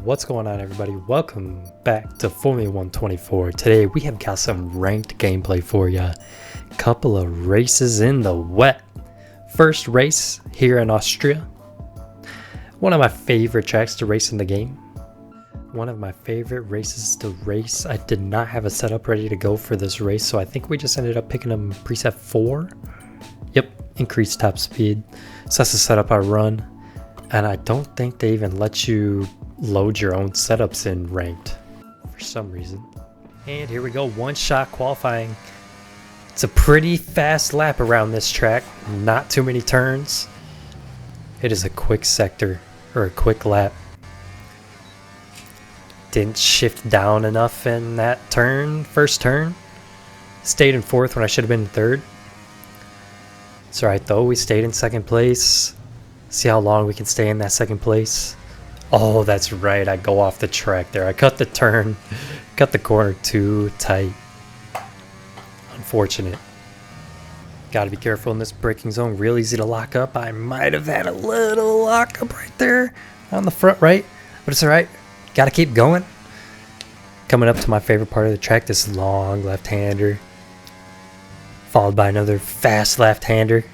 What's going on, everybody? Welcome back to Formula 124. Today we have got some ranked gameplay for you. Couple of races in the wet. First race here in Austria. One of my favorite tracks to race in the game. One of my favorite races to race. I did not have a setup ready to go for this race, so I think we just ended up picking them preset 4. Yep, increased top speed. So that's the setup I run. And I don't think they even let you load your own setups in ranked for some reason. And here we go, one shot qualifying. It's a pretty fast lap around this track, not too many turns. It is a quick sector, or a quick lap. Didn't shift down enough in that turn, first turn. Stayed in 4th when I should have been in 3rd. It's alright though, we stayed in 2nd place. See how long we can stay in that 2nd place. Oh, that's right, I go off the track there. I cut the turn, cut the corner too tight. Unfortunate. Gotta be careful in this braking zone, real easy to lock up. I might have had a little lockup right there on the front right, but it's alright. Gotta keep going. Coming up to my favorite part of the track, this long left-hander. Followed by another fast left-hander.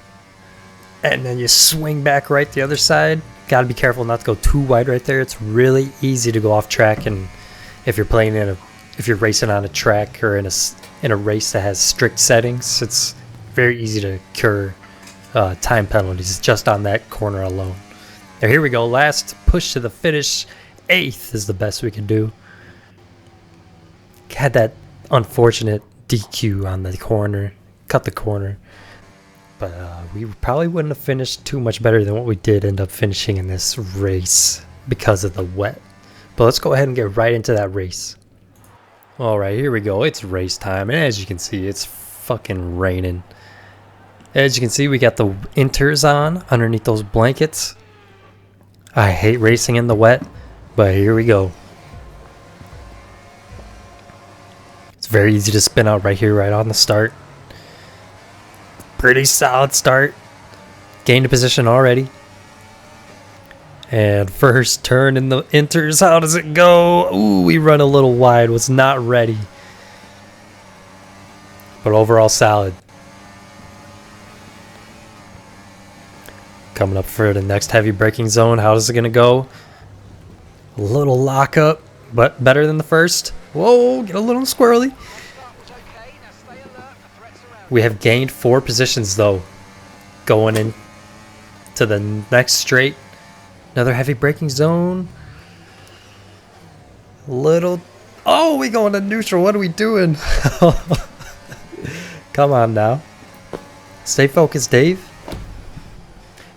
And then you swing back right the other side. Gotta be careful not to go too wide right there. It's really easy to go off track, and if you're playing if you're racing on a track or in a race that has strict settings, it's very easy to incur time penalties just on that corner alone. Now here we go, last push to the finish. 8th is the best we can do. Had that unfortunate DQ on the corner, cut the corner. But we probably wouldn't have finished too much better than what we did end up finishing in this race because of the wet. But let's go ahead and get right into that race. Alright, here we go. It's race time. And as you can see, it's fucking raining. As you can see, we got the inters on underneath those blankets. I hate racing in the wet, but here we go. It's very easy to spin out right here, right on the start. Pretty solid start. Gained a position already. And first turn in the inters. How does it go? Ooh, we run a little wide. Was not ready. But overall solid. Coming up for the next heavy braking zone. How is it going to go? A little lockup, but better than the first. Whoa, get a little squirrely. We have gained 4 positions though, going in to the next straight. Another heavy braking zone. Oh, we go into neutral. What are we doing? Come on now. Stay focused, Dave.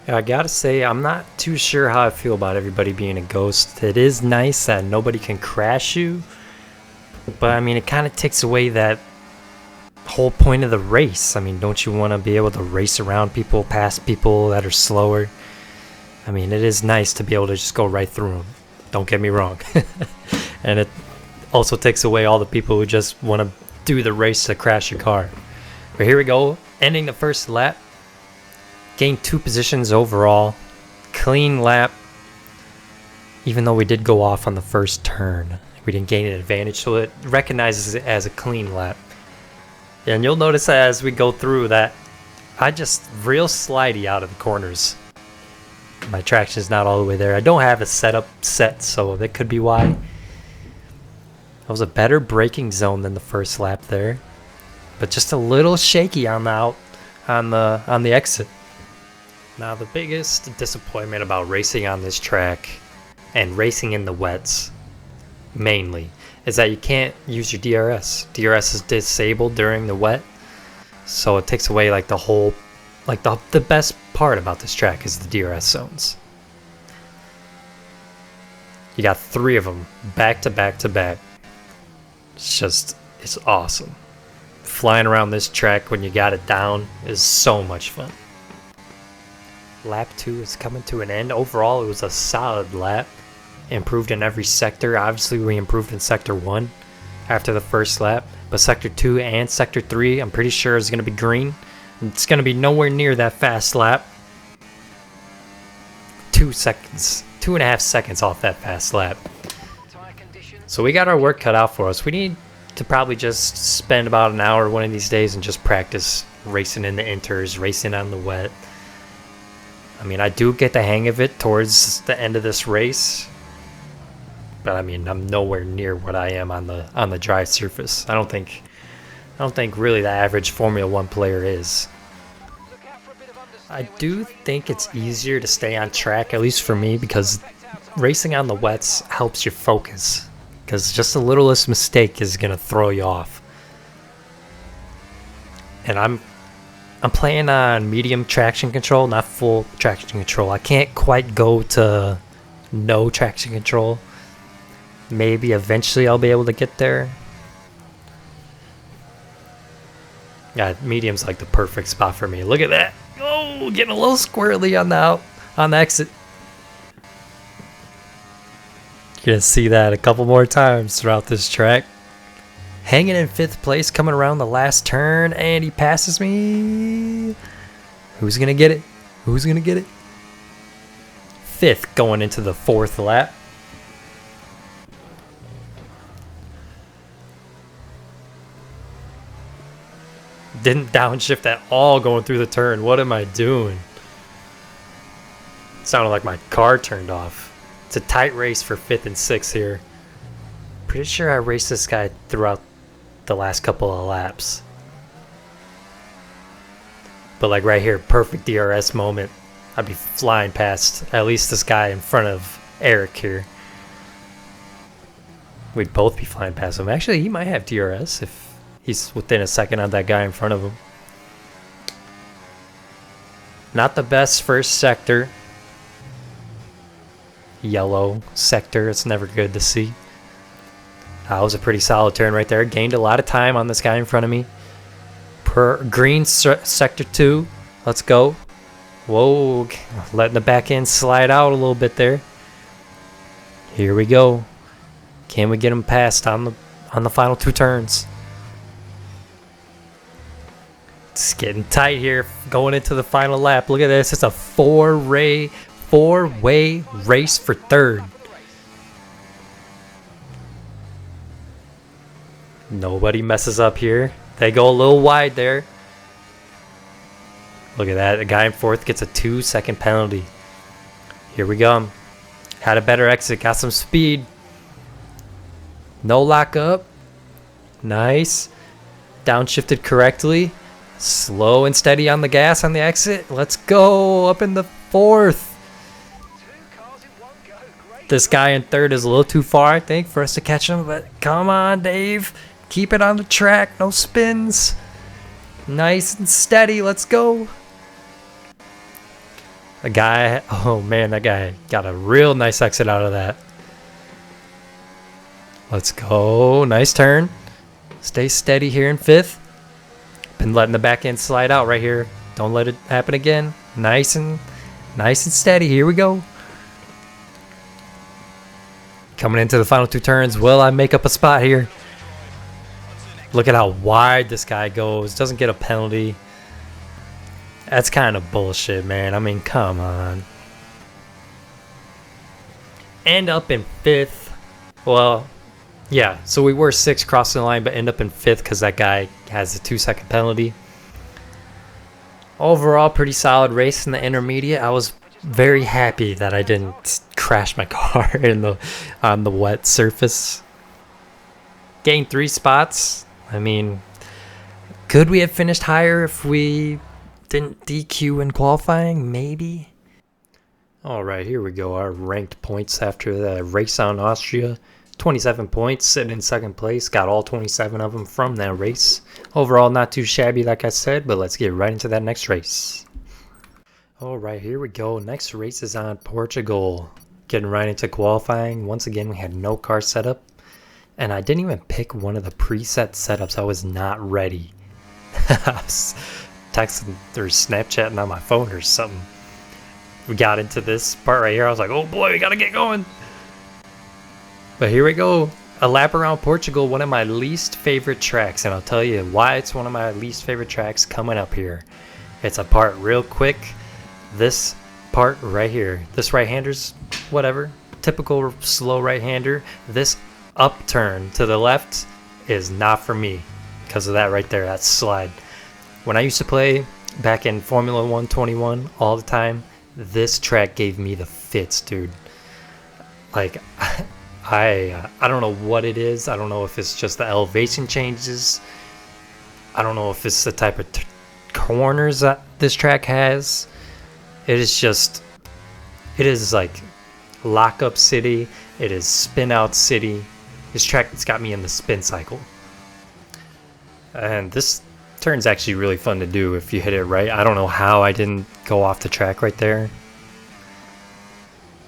Yeah, I gotta say, I'm not too sure how I feel about everybody being a ghost. It is nice that nobody can crash you, but I mean, it kind of takes away that whole point of the race. I mean, don't you want to be able to race around people, past people that are slower? I mean, it is nice to be able to just go right through them. Don't get me wrong. And it also takes away all the people who just want to do the race to crash your car. But here we go, ending the first lap. Gained 2 positions overall. Clean lap. Even though we did go off on the first turn, we didn't gain an advantage, so it recognizes it as a clean lap. And you'll notice as we go through that I just real slidey out of the corners. My traction is not all the way there. I don't have a setup set, so that could be why. That was a better braking zone than the first lap there, but just a little shaky on the exit. Now the biggest disappointment about racing on this track and racing in the wets mainly is that you can't use your DRS. DRS is disabled during the wet, so it takes away like the whole, like the best part about this track is the DRS zones. You got 3 of them back to back to back. It's awesome. Flying around this track when you got it down is so much fun. Lap 2 is coming to an end. Overall, it was a solid lap. Improved in every sector. Obviously, we improved in sector 1 after the first lap, but sector 2 and sector 3 I'm pretty sure is going to be green. It's going to be nowhere near that fast lap. 2 seconds, 2.5 seconds off that fast lap. So we got our work cut out for us. We need to probably just spend about an hour one of these days and just practice racing in the inters, racing on the wet. I mean, I do get the hang of it towards the end of this race, but I mean, I'm nowhere near what I am on the dry surface. I don't think really the average Formula One player is. I do think it's easier to stay on track, at least for me, because racing on the wets helps you focus. Because just the littlest mistake is gonna throw you off. And I'm playing on medium traction control, not full traction control. I can't quite go to no traction control. Maybe eventually I'll be able to get there. Yeah, medium's like the perfect spot for me. Look at that. Oh, getting a little squirrely on the exit. You're gonna see that a couple more times throughout this track. Hanging in 5th place, coming around the last turn, and he passes me. Who's gonna get it? Who's gonna get it? 5th going into the 4th lap. Didn't downshift at all going through the turn. What am I doing? Sounded like my car turned off. It's a tight race for 5th and 6th here. Pretty sure I raced this guy throughout the last couple of laps. But like right here, perfect DRS moment. I'd be flying past at least this guy in front of Eric here. We'd both be flying past him. Actually, he might have DRS if he's within a second of that guy in front of him. Not the best first sector. Yellow sector, it's never good to see. That was a pretty solid turn right there. Gained a lot of time on this guy in front of me. Green sector 2. Let's go. Whoa, letting the back end slide out a little bit there. Here we go. Can we get him past on the final 2 turns? It's getting tight here going into the final lap. Look at this. It's a four-way race for 3rd. Nobody messes up here. They go a little wide there. Look at that. The guy in 4th gets a 2-second penalty. Here we go. Had a better exit. Got some speed. No lockup. Nice. Downshifted correctly. Slow and steady on the gas on the exit. Let's go. Up in the 4th. This guy in 3rd is a little too far, I think, for us to catch him. But come on, Dave. Keep it on the track. No spins. Nice and steady. Let's go. The guy, oh man, that guy got a real nice exit out of that. Let's go. Nice turn. Stay steady here in 5th. Been letting the back end slide out right here. Don't let it happen again. Nice and steady. Here we go. Coming into the final 2 turns. Will I make up a spot here? Look at how wide this guy goes. Doesn't get a penalty. That's kind of bullshit, man. I mean, come on. End up in 5th. Well, yeah. So we were 6 crossing the line, but end up in 5th because that guy has a 2-second penalty. Overall, pretty solid race in the intermediate. I was very happy that I didn't crash my car on the wet surface. Gained 3 spots. I mean, could we have finished higher if we didn't DQ in qualifying? Maybe. All right, here we go. Our ranked points after the race on Austria. 27 points, sitting in 2nd place. Got all 27 of them from that race. Overall, not too shabby, like I said, but let's get right into that next race. All right, here we go. Next race is on Portugal. Getting right into qualifying. Once again, we had no car setup. And I didn't even pick one of the preset setups. I was not ready. I was texting or Snapchatting on my phone or something. We got into this part right here. I was like, oh boy, we gotta get going. But here we go. A lap around Portugal, one of my least favorite tracks. And I'll tell you why it's one of my least favorite tracks coming up here. It's a part real quick. This part right here. This right-hander's whatever. Typical slow right-hander. This upturn to the left is not for me because of that right there, that slide. When I used to play back in Formula 121 all the time, this track gave me the fits, dude. Like, I don't know what it is. I don't know if it's just the elevation changes. I don't know if it's the type of corners that this track has. It is like lockup city. It is spin out city. This track has got me in the spin cycle. And this turn's actually really fun to do if you hit it right. I don't know how I didn't go off the track right there.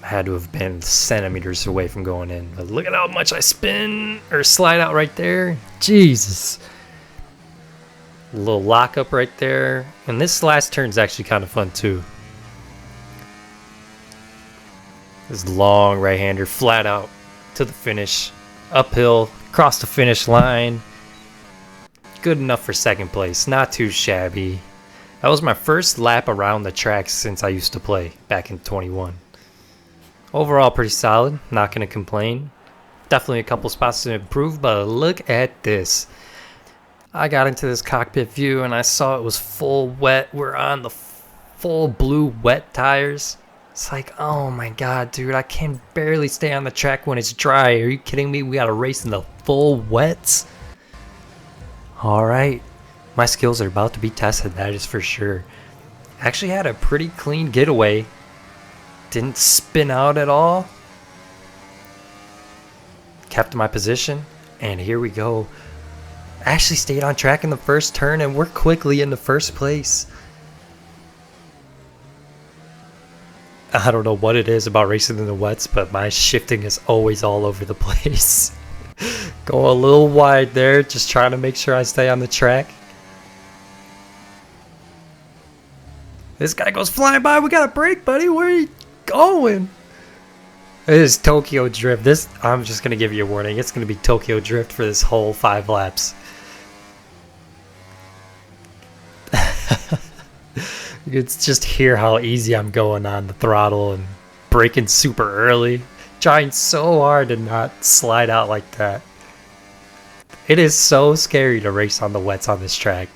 I had to have been centimeters away from going in. But look at how much I spin or slide out right there. Jesus. A little lockup right there. And this last turn's actually kind of fun too. This long right-hander flat out to the finish. Uphill, across the finish line. Good enough for second place. Not too shabby. That was my first lap around the track since I used to play back in 21. Overall, pretty solid. Not going to complain. Definitely a couple spots to improve, but look at this. I got into this cockpit view and I saw it was full wet. We're on the full blue wet tires. It's like, oh my god, dude, I can barely stay on the track when it's dry. Are you kidding me? We got to race in the full wets? Alright, my skills are about to be tested, that is for sure. Actually had a pretty clean getaway. Didn't spin out at all. Kept my position, and here we go. Actually stayed on track in the first turn, and we're quickly in the first place. I don't know what it is about racing in the wets, but my shifting is always all over the place. Go a little wide there, just trying to make sure I stay on the track. This guy goes flying by. We got a break, buddy. Where are you going? It is Tokyo Drift. I'm just going to give you a warning. It's going to be Tokyo Drift for this whole 5 laps. You can just hear how easy I'm going on the throttle and braking super early. Trying so hard to not slide out like that. It is so scary to race on the wets on this track.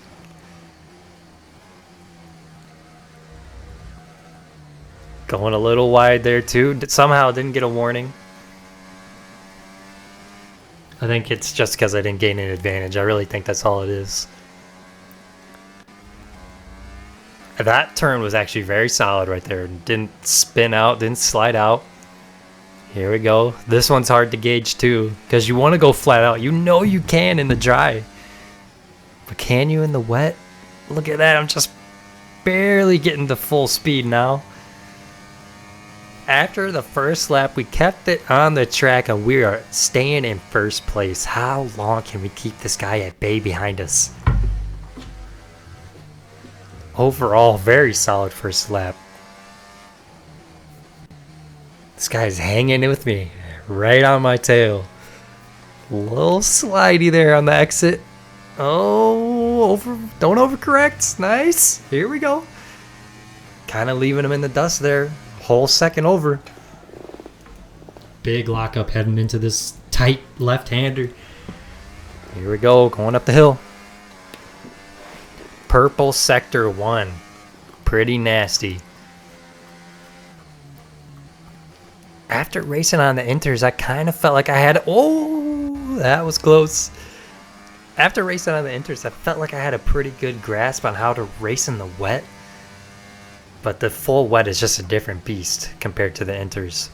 Going a little wide there too. Somehow didn't get a warning. I think it's just because I didn't gain an advantage. I really think that's all it is. That turn was actually very solid right there. Didn't spin out, didn't slide out. Here we go. This one's hard to gauge too, because you want to go flat out. You know you can in the dry. But can you in the wet? Look at that. I'm just barely getting to full speed now. After the first lap, we kept it on the track and we are staying in first place. How long can we keep this guy at bay behind us? Overall, very solid first lap. This guy's hanging with me right on my tail. Little slidey there on the exit. Oh, don't overcorrect. Nice. Here we go. Kind of leaving him in the dust there. Whole second over. Big lockup heading into this tight left-hander. Here we go, going up the hill. Purple sector 1. Pretty nasty. After racing on the inters, I kind of felt like I had... Oh, that was close. After racing on the inters, I felt like I had a pretty good grasp on how to race in the wet. But the full wet is just a different beast compared to the inters.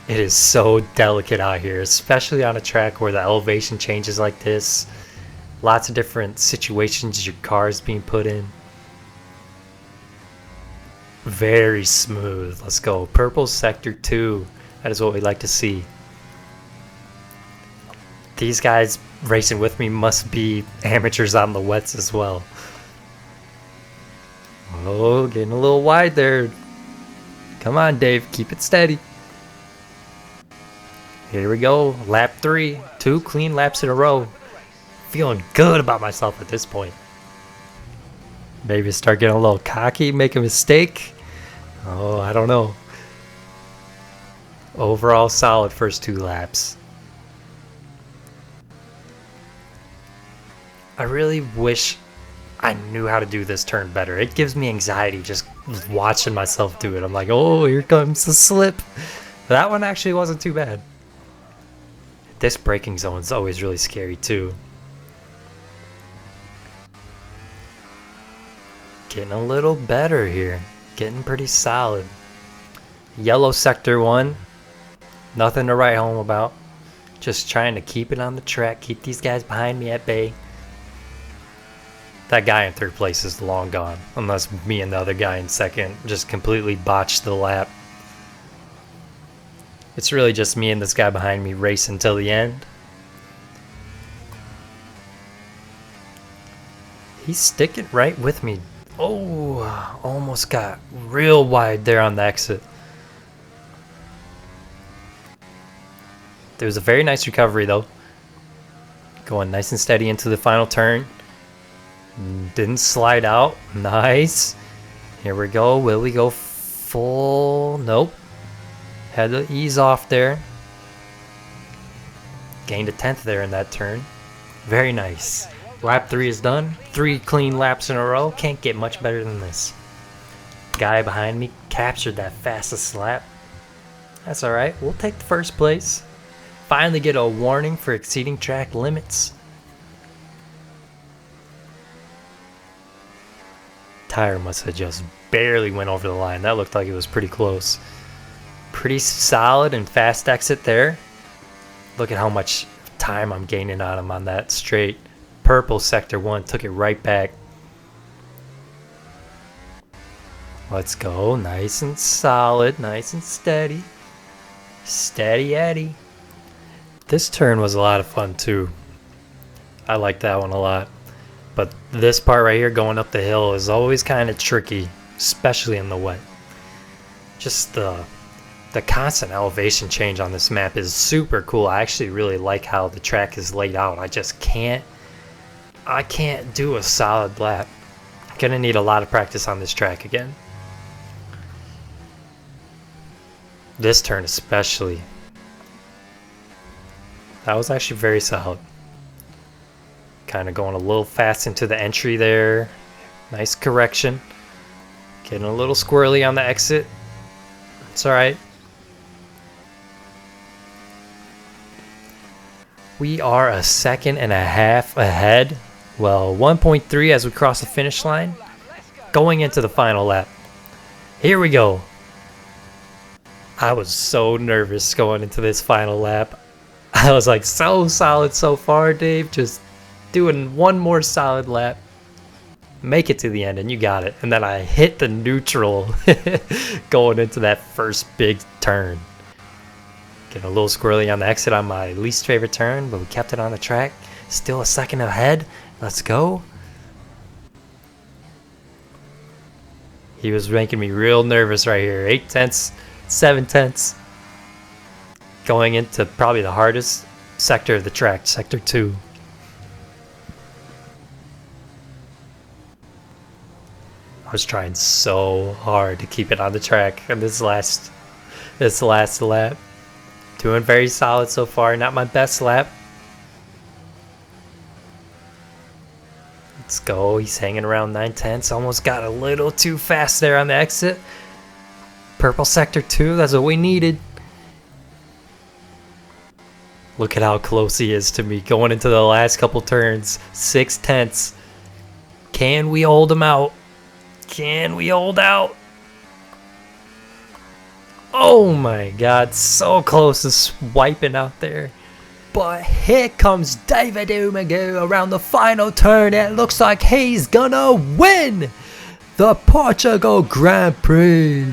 It is so delicate out here, especially on a track where the elevation changes like this. Lots of different situations your car is being put in. Very smooth. Let's go. Purple sector 2. That is what we like to see. These guys racing with me must be amateurs on the wets as well. Oh, getting a little wide there. Come on, Dave. Keep it steady. Here we go. Lap 3. 2 clean laps in a row. Feeling good about myself at this point. Maybe start getting a little cocky, make a mistake. Oh, I don't know. Overall solid first 2 laps. I really wish I knew how to do this turn better. It gives me anxiety just watching myself do it. I'm like, oh, here comes the slip. That one actually wasn't too bad. This braking zone is always really scary too. Getting a little better here. Getting pretty solid. Yellow sector 1. Nothing to write home about. Just trying to keep it on the track. Keep these guys behind me at bay. That guy in 3rd place is long gone. Unless me and the other guy in 2nd just completely botched the lap. It's really just me and this guy behind me racing till the end. He's sticking right with me. Oh, almost got real wide there on the exit. There was a very nice recovery though. Going nice and steady into the final turn. Didn't slide out. Nice. Here we go. Will we go full? Nope. Had to ease off there. Gained a 10th there in that turn. Very nice. Lap 3 is done. 3 clean laps in a row. Can't get much better than this. Guy behind me captured that fastest lap. That's alright. We'll take the 1st place. Finally get a warning for exceeding track limits. Tire must have just barely went over the line. That looked like it was pretty close. Pretty solid and fast exit there. Look at how much time I'm gaining on him on that straight. Purple sector 1 took it right back. Let's go. Nice and solid. Nice and steady. Steady Eddie. This turn was a lot of fun too. I like that one a lot. But this part right here going up the hill is always kind of tricky, especially in the wet. Just the constant elevation change on this map is super cool. I actually really like how the track is laid out. I can't do a solid lap. I'm gonna need a lot of practice on this track again. This turn especially. That was actually very solid. Kind of going a little fast into the entry there. Nice correction. Getting a little squirrely on the exit. It's alright. We are a 2.5 seconds ahead. Well, 1.3 as we cross the finish line. Going into the final lap. Here we go. I was so nervous going into this final lap. I was like, so solid so far, Dave. Just doing one more solid lap. Make it to the end and you got it. And then I hit the neutral going into that first big turn. Getting a little squirrely on the exit on my least favorite turn, but we kept it on the track. Still a second ahead. Let's go. He was making me real nervous right here. 8 tenths, 7 tenths. Going into probably the hardest sector of the track, sector 2. I was trying so hard to keep it on the track in this last lap. Doing very solid so far. Not my best lap. Let's go. He's hanging around 9 tenths. Almost got a little too fast there on the exit. Purple sector 2. That's what we needed. Look at how close he is to me going into the last couple turns. 6 tenths. Can we hold him out? Can we hold out? Oh my god, so close to swiping out there. But here comes Davidoo around the final turn. It looks like he's gonna win the Portugal Grand Prix.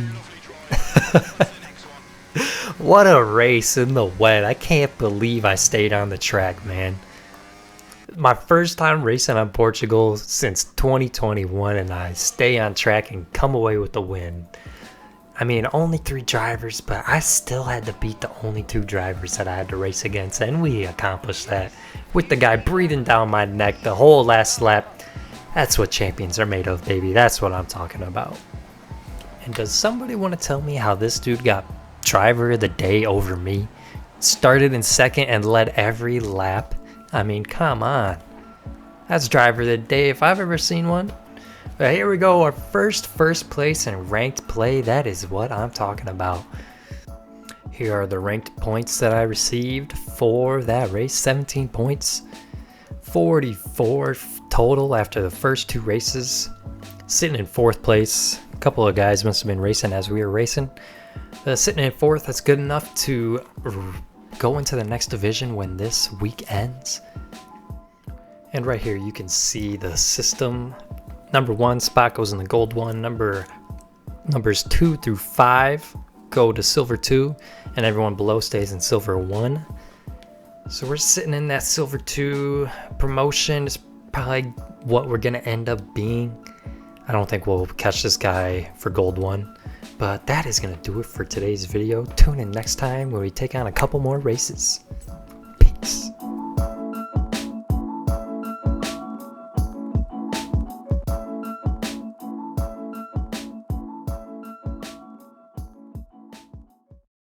What a race in the wet. I can't believe I stayed on the track, man. My first time racing on Portugal since 2021, and I stay on track and come away with the win. I mean, only 3 drivers, but I still had to beat the only 2 drivers that I had to race against, and we accomplished that. With the guy breathing down my neck the whole last lap. That's what champions are made of, baby. That's what I'm talking about. And does somebody want to tell me how this dude got driver of the day over me. Started in second and led every lap. I mean, come on. That's driver of the day if I've ever seen one. But here we go, our first place in ranked play. That is what I'm talking about. Here are the ranked points that I received for that race. 17 points, 44 total after the first 2 races. Sitting in 4th place. A couple of guys must have been racing as we were racing. Sitting in 4th, that's good enough to go into the next division when this week ends. And right here you can see the system. Number 1 spot goes in the gold one. Numbers 2 through 5 go to silver 2, and everyone below stays in silver 1. So we're sitting in that silver 2 promotion. It's probably what we're gonna end up being. I don't think we'll catch this guy for gold 1, but that is gonna do it for today's video. Tune in next time when we take on a couple more races. Peace.